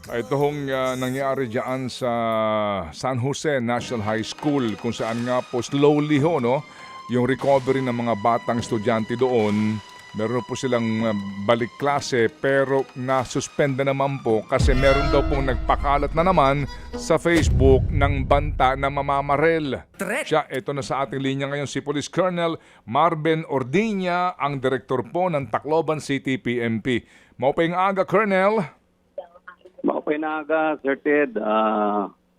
Ito hong nangyari diyan sa San Jose National High School kung saan nga po slowly no, yung recovery ng mga batang estudyante doon. Meron po silang balik klase pero nasuspenda naman po kasi meron daw pong nagpakalat na naman sa Facebook ng banta na mamamarel. Siya, ito na sa ating linya ngayon si Police Colonel Marvin Ordiña, ang direktor po ng Tacloban City PNP. Maupayang aga, Colonel. Maupay na aga, Sir Ted.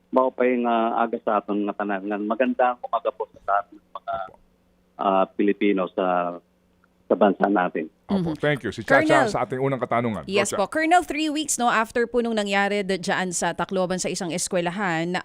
Maupay nga aga sa aton nga tanan. Magandang umaga po sa ating mga Pilipino sa bansa natin. Opo, thank you. Si Chacha Colonel, sa ating unang katanungan. yes Chacha. po. Colonel, 3 weeks no after po nung nangyari dyan sa Tacloban sa isang eskwelahan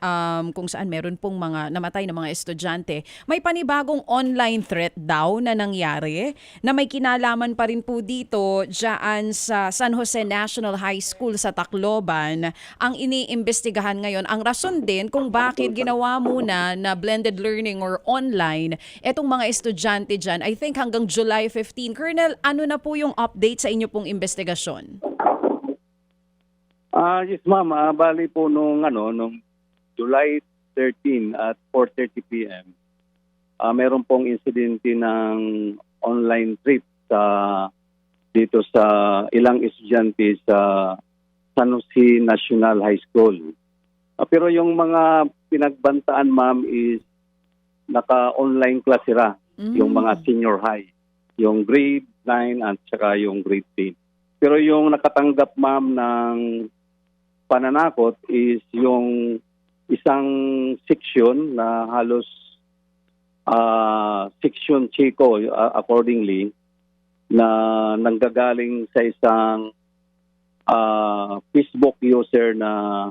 kung saan meron pong mga namatay na mga estudyante, may panibagong online threat daw na nangyari na may kinalaman pa rin po dito dyan sa San Jose National High School sa Tacloban. Ang iniimbestigahan ngayon, ang rason din kung bakit ginawa muna na blended learning or online etong mga estudyante dyan, I think hanggang July 15. Colonel, ano na po yung update sa inyo pong investigasyon? Yes, ma'am. Bali po nung July 13 at 4:30 p.m. Meron pong insidente ng online trip dito sa ilang estudyante sa San Jose National High School. Pero yung mga pinagbantaan, ma'am, is naka-online class sila, yung mga senior high, yung grade 9 at saka yung grade 10. Pero yung nakatanggap, ma'am, ng pananakot is yung isang section na halos section Chico accordingly na nanggagaling sa isang Facebook user na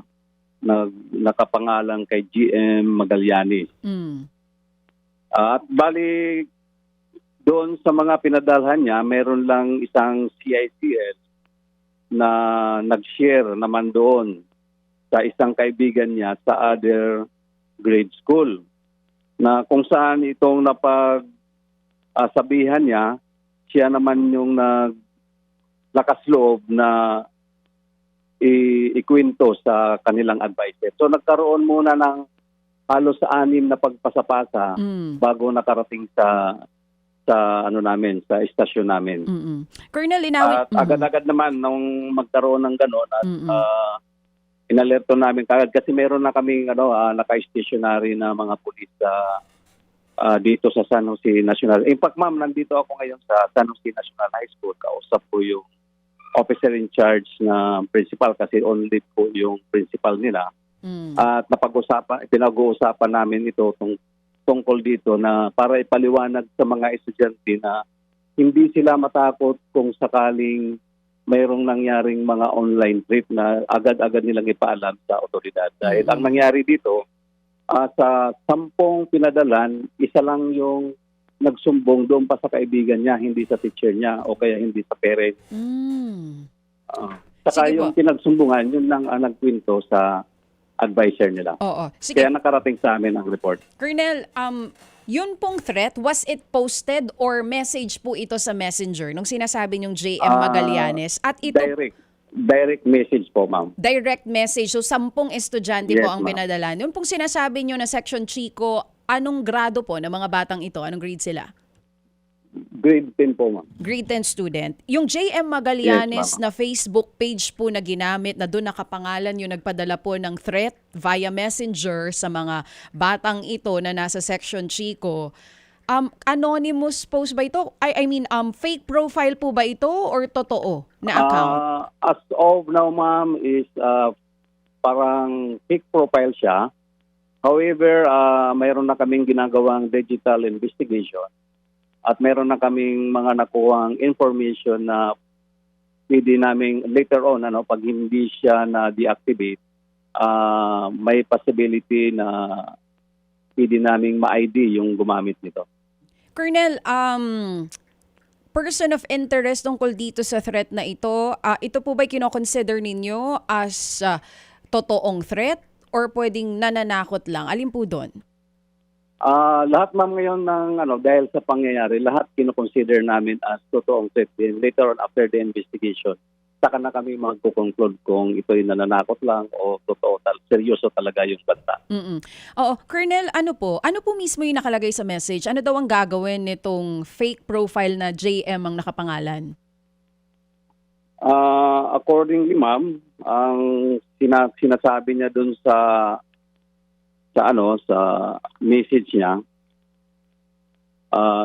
nakapangalan kay GM Magallanes. At bali doon sa mga pinadalhan niya, meron lang isang CICS na nag-share naman doon sa isang kaibigan niya sa other grade school. Na kung saan itong napagsabihan niya, siya naman yung nakasloob na ikwento sa kanilang advisor. So nagkaroon muna ng halos 6 na pagpasapasa bago nakarating sa sa istasyon namin. Colonel, linawin. At agad-agad naman nung magkaroon ng gano'n at inalerto namin kagad kasi meron na kaming naka-stationary na mga pulis dito sa San Jose National. In fact, ma'am, nandito ako ngayon sa San Jose National High School. Kausap ko yung officer in charge na principal kasi only po yung principal nila. At pinag-uusapan namin ito tungkol dito na para ipaliwanag sa mga estudyante na hindi sila matakot kung sakaling mayroong nangyaring mga online trip na agad-agad nilang ipaalam sa otoridad. Dahil ang nangyari dito, sa 10 pinadalan, isa lang yung nagsumbong doon pa sa kaibigan niya, hindi sa teacher niya o kaya hindi sa parent. Saka Sige yung po. pinagsumbungan, yun lang ang nagkwento sa advisor nila. Oo. Sige. Kaya nakarating sa amin ang report. Colonel, yun pong threat, was it posted or message po ito sa messenger nung sinasabi niyong JM Magallanes? At ito, Direct message po, ma'am. direct message. So, 10 estudyante po Yes, ang ma'am. pinadala. Yun pong sinasabi niyo na Section Chico, anong grado po ng mga batang ito? Anong grade sila? Grade 10 po, ma'am. Grade 10 student. Yung JM Magallanes Yes, na Facebook page po na ginamit na doon nakapangalan yung nagpadala po ng threat via messenger sa mga batang ito na nasa Section Chico. Anonymous post ba ito? I mean, fake profile po ba ito or totoo na account? As of now, ma'am, is parang fake profile siya. However, mayroon na kaming ginagawang digital investigation at meron na kaming mga nakuhang information na pwede namin later on, pag hindi siya na-deactivate, may possibility na pwede naming ma-ID yung gumamit nito. Colonel, person of interest tungkol dito sa threat na ito po ba'y kinoconsider ninyo as totoong threat or pwedeng nananakot lang? Alin po doon? Lahat, ma'am, ngayon dahil sa pangyayari, lahat kinoconsider namin as totoong threat din later on after the investigation. saka na kami magko-conclude kung ito'y nananakot lang o totoo, seryoso talaga yung banta. Oo, Colonel, ano po mismo yung nakalagay sa message? Ano daw ang gagawin nitong fake profile na JM ang nakapangalan? Accordingly, ma'am, ang sinasabi niya dun sa message niya,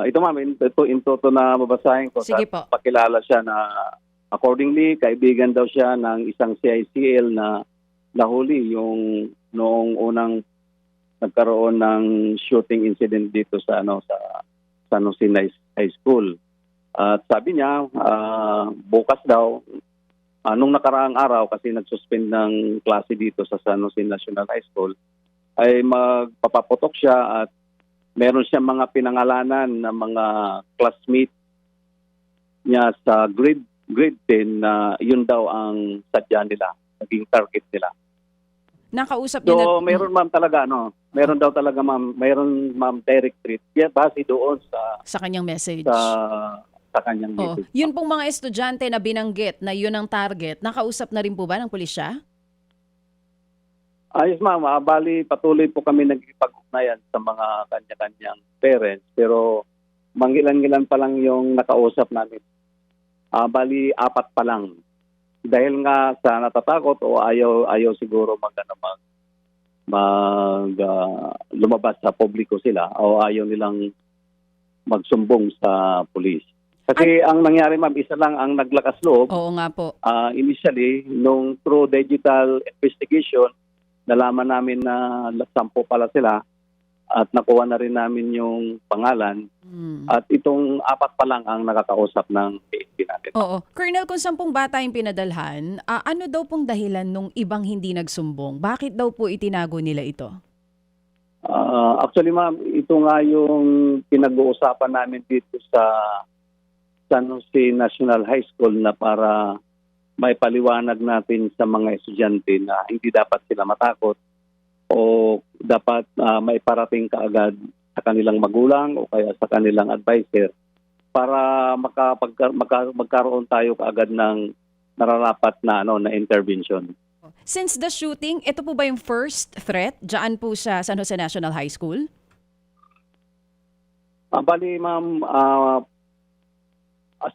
ito ma'am, ito in toto na babasahin ko. Sige po. Pakilala siya na accordingly, kaibigan daw siya ng isang CICL na nahuli yung noong unang nagkaroon ng shooting incident dito sa San Jose High School. At sabi niya, bukas daw, nung nakaraang araw kasi nagsuspend ng klase dito sa San Jose National High School, ay magpapaputok siya at meron siya mga pinangalanan na mga classmate niya sa grade 10 na yun daw ang sadya nila, naging target nila. Nakausap niyo So, meron ma'am talaga, meron daw talaga meron ma'am direct threat. Yeah, base doon sa kanyang message. sa kanyang Oo. message. Yun pong mga estudyante na binanggit na yun ang target, nakausap na rin po ba ng pulisya? Ayos ma'am, bali patuloy po kami nagkipag-ugnayan sa mga kanya-kanyang parents pero mangilan-ngilan pa lang yung nakausap namin. Bali 4 pa lang. Dahil nga sa natatakot o ayaw siguro lumabas sa publiko sila o ayaw nilang magsumbong sa pulis. Kasi ang nangyari ma'am, isa lang ang naglakas loob. Oo nga po. Initially, nung through digital investigation, nalaman namin na 10 pala sila at nakuha na rin namin yung pangalan. At itong 4 pa lang ang nakakausap ng PNP natin. Oo. Colonel, kung 10 bata yung pinadalhan, ano daw pong dahilan nung ibang hindi nagsumbong? Bakit daw po itinago nila ito? Actually ma'am, ito nga yung pinag-uusapan namin dito sa San Jose National High School na para may paliwanag natin sa mga estudyante na hindi dapat sila matakot o dapat may parating kaagad sa kanilang magulang o kaya sa kanilang advisor para magkaroon tayo kaagad ng nararapat na intervention. Since the shooting, ito po ba yung first threat dyan po sa San Jose National High School? Bali ma'am,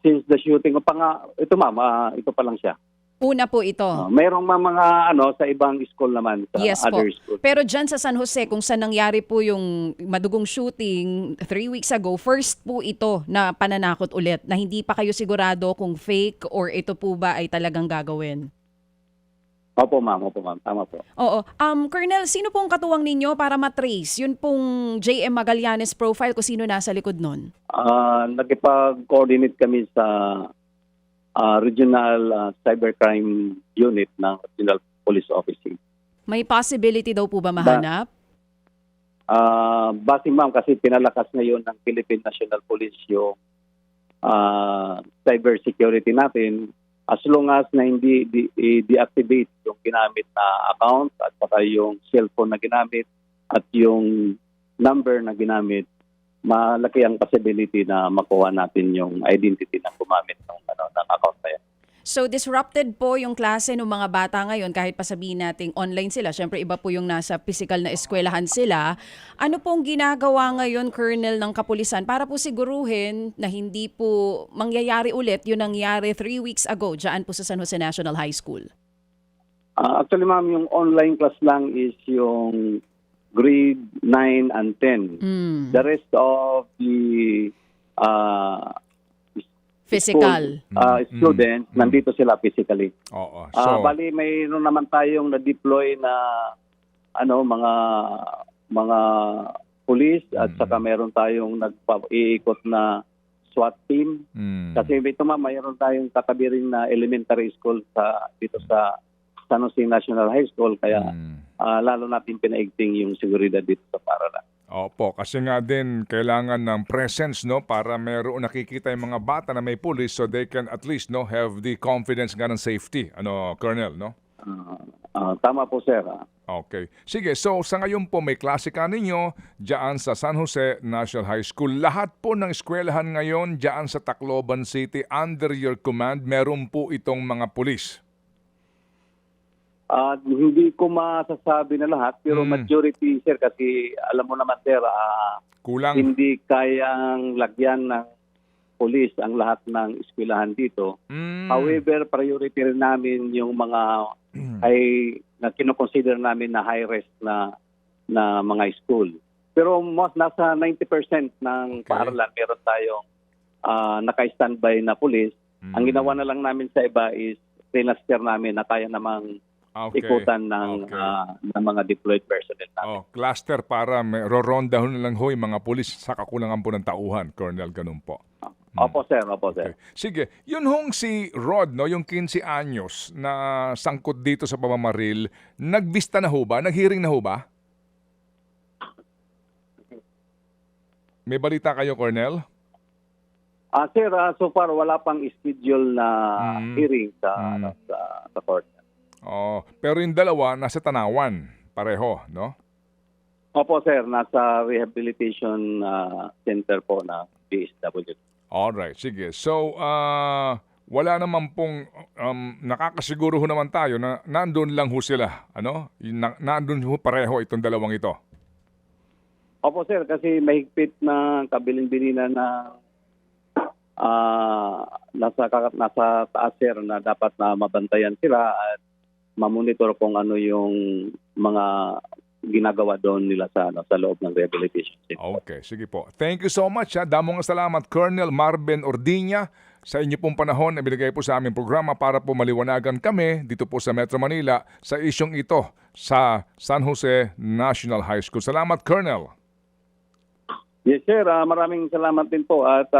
since the shooting, ito ma'am, ito pa lang siya. Una po ito. Mayroong mga sa ibang school naman, sa Yes other po. school. Pero dyan sa San Jose, kung saan nangyari po yung madugong shooting 3 weeks ago, first po ito na pananakot ulit na hindi pa kayo sigurado kung fake or ito po ba ay talagang gagawin. Opo ma'am, tama po. Oo. Colonel, sino pong katuwang ninyo para matrace yun pong JM Magallanes profile kung sino nasa likod nun? Nagkipag-coordinate kami sa Regional Cybercrime Unit ng Regional Police Office. May possibility daw po ba mahanap? Base ma'am, kasi pinalakas ngayon ng Philippine National Police yung cyber security natin. As long as na hindi deactivate yung ginamit na account at saka yung cellphone na ginamit at yung number na ginamit, malaki ang possibility na makuha natin yung identity na gumamit ng account na yan. So disrupted po yung klase ng mga bata ngayon kahit pa sabihin nating online sila. Siyempre iba po yung nasa physical na eskwelahan sila. Ano pong ginagawa ngayon, Colonel, ng kapulisan para po siguruhin na hindi po mangyayari ulit yung nangyari 3 weeks ago dyan po sa San Jose National High School? Actually ma'am, yung online class lang is yung grade 9 and 10. The rest of the physical students, nandito sila physically. Oo. Bali, mayroon naman tayong na-deploy na mga police at saka meron tayong nag-iikot na SWAT team. Kasi ito mayroon tayong katabi rin na elementary school dito sa San Jose National High School kaya lalo natin pinaigting yung seguridad dito sa paaralan. Opo, kasi nga din kailangan ng presence para meron nakikita yung mga bata na may police so they can at least have the confidence nga ng safety. Colonel, no? Tama po, sir. Okay. Sige, so sa ngayon po may klase ka ninyo diyan sa San Jose National High School. Lahat po ng eskwelahan ngayon diyan sa Tacloban City under your command, meron po itong mga pulis. Hindi ko masasabi na lahat, pero majority, sir, kasi alam mo naman, sir, Kulang. hindi kayang lagyan ng polis ang lahat ng eskwelahan dito. However, priority rin namin yung mga na kinoconsider namin na high risk na mga school. Pero nasa 90% ng paaralan meron tayong naka-standby na polis. Ang ginawa na lang namin sa iba is trinaster namin na kaya namang ikutan ng mga deployed personnel namin. Cluster para rorondahan na lang ho yung mga pulis sa kakulangan po ng tauhan, Colonel, ganun po. Opo, sir. Opo, sir. Okay. Sige, yun hong si Rod, no, yung 15 anyos na sangkot dito sa pamamaril, nagbista na ho ba? Naghearing na ho ba? May balita kayo, Colonel? Sir, so far wala pang schedule na hearing sa court. Pero yung dalawa nasa Tanawan, pareho, no? Opo, sir. Nasa rehabilitation center po na DSW. Alright, sige. So, wala naman pong, nakakasiguro ho naman tayo na nandun lang ho sila, ano? Nandun ho pareho itong dalawang ito. Opo, sir, kasi mahigpit na kabilin-bilinan na nasa taas, sir, na dapat na mabantayan sila at mamonitor kung ano yung mga ginagawa doon nila sa loob ng rehabilitation center. Okay, sige po. Thank you so much. Damong salamat, Colonel Marben Ordiña, sa inyo pong panahon na binigay po sa aming programa para po maliwanagan kami dito po sa Metro Manila sa isyong ito sa San Jose National High School. Salamat, Colonel. Yes, sir. Maraming salamat din po at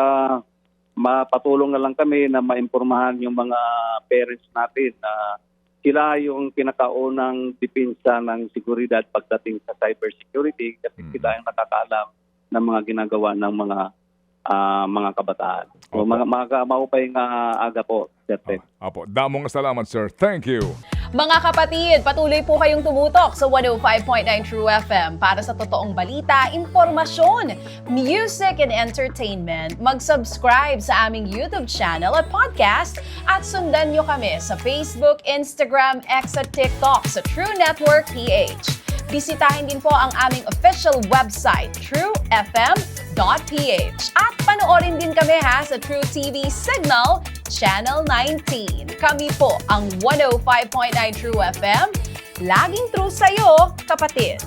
mapatulong na lang kami na maimpormahan yung mga parents natin na sila yung pinakaunang depensa ng seguridad pagdating sa cybersecurity kasi sila yung nakakaalam ng mga ginagawa ng mga kabataan. So, maupay nga aga po, sir. Apo, damong salamat, sir. Thank you. Mga kapatid, patuloy po kayong tumutok sa 105.9 True FM para sa totoong balita, impormasyon, music, and entertainment. Mag-subscribe sa aming YouTube channel at podcast at sundan nyo kami sa Facebook, Instagram, X at TikTok sa True Network PH. Bisitahin din po ang aming official website, truefm.ph. At panoorin din kami sa True TV Signal, Channel 19. Kami po ang 105.9 True FM. Laging true sa'yo, kapatid.